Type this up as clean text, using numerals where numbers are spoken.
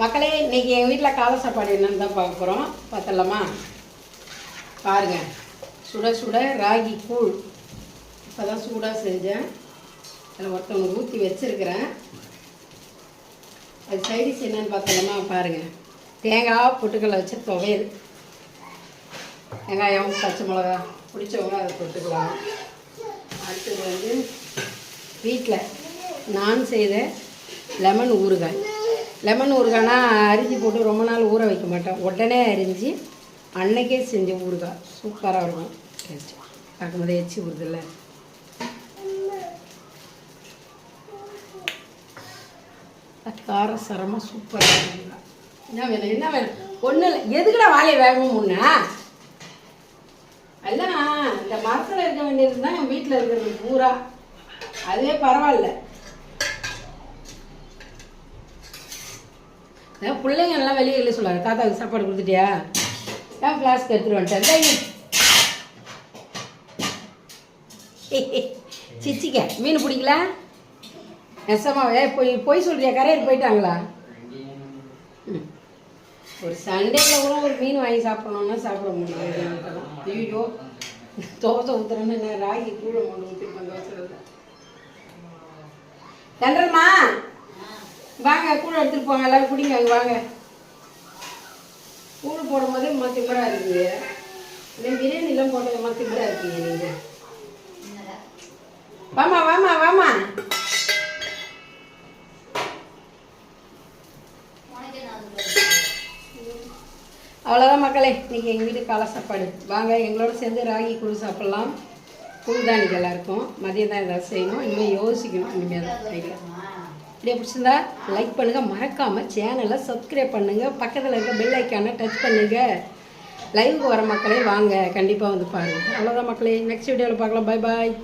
மக்களே இன்றைக்கி எங்கள் வீட்டில் காலை சாப்பாடு என்னன்னு தான் பார்க்க போகிறோம். பார்த்துடலாமா? பாருங்கள், சுட சுட ராகி கூழ் இப்போ தான் சூடாக செஞ்சேன். அதில் ஒருத்தவங்க ஊற்றி வச்சுருக்கிறேன். அது சைடிஷ் என்னன்னு பார்த்துடலாமா? பாருங்கள், தேங்காய் பொட்டுக்கடலை வச்சு துவையல், வெங்காயம் பச்சை மிளகா பிடிச்சவங்க அதை போட்டுக்கலாம். அடுத்தது வந்து வீட்டில் நான் செய்த லெமன் ஊறுகாய். லெமன் ஊறுகாய்னா அரிஞ்சு போட்டு ரொம்ப நாள் ஊற வைக்க மாட்டேன், உடனே அரிஞ்சு அன்னைக்கே செஞ்ச ஊறுகாய் சூப்பராக இருக்கும். டேஸ்ட் பார்க்கும்போது எச்சி ஊறுதில்ல. கார சரமாக சூப்பராக இருக்கும். என்ன வேணும் என்ன வேணும்? ஒன்றும் இல்லை. எதுக்குடா வாயை வேகமும் முன்னா எல்லாம் இந்த மரத்தில் இருக்க வேண்டியது தான் என் வீட்டில் இருக்கிறது பூரா. அதுவே பரவாயில்ல. பிள்ளைங்க எல்லாம் வெளியே இல்லை சொல்லாங்க. தாத்தாவுக்கு சாப்பாடு கொடுத்துட்டியா? ஏன் ஃப்ளாஸ்க்கு எடுத்துகிட்டு வந்துட்டேன். சிச்சிக்க மீன் பிடிக்கல நெசமாவே போய் சொல்கிறியா? கரையில் போயிட்டாங்களா? ஒரு சண்டேல கூட ஒரு மீன் வாங்கி சாப்பிடணும்னா சாப்பிட முடியாது. ஐயோ தோசை ஊற்றுறேன்னு என்ன ராகி கூழ கொண்டு ஊற்றிருப்பேன் தோசை. சென்றம்மா வாங்க, கூழ் எடுத்துகிட்டு போங்க, எல்லோரும் குடிங்க. அங்கே வாங்க. கூழ் போடும் போதே மத்திபராக இருக்கீங்க. இல்லை பிரியாணிலாம் போட்டது மத்திபராக இருக்கீங்க நீங்கள். வாமா வாமா வாமா. அவ்வளோதான் மக்களே, இன்றைக்கி எங்கள் வீட்டு காலை சாப்பாடு. வாங்க எங்களோட சேர்ந்து ராகி கூழ் சாப்பிட்லாம். கூழ் தான் இன்றைக்கி எல்லாருக்கும். மதியம் தான் ஏதாவது செய்யணும், இனிமேல் யோசிக்கணும். இனிமேல் தான் செய்யலாம். இப்படியே பிடிச்சிருந்தா லைக் பண்ணுங்கள், மறக்காமல் சேனலை சப்ஸ்கிரைப் பண்ணுங்கள், பக்கத்தில் இருக்க பெல் ஐக்கானை டச் பண்ணுங்கள். லைவுக்கு வர மக்களே வாங்க, கண்டிப்பாக வந்து பாருங்கள். அவ்வளோதான் மக்களே, நெக்ஸ்ட் வீடியோவில் பார்க்கலாம். Bye bye.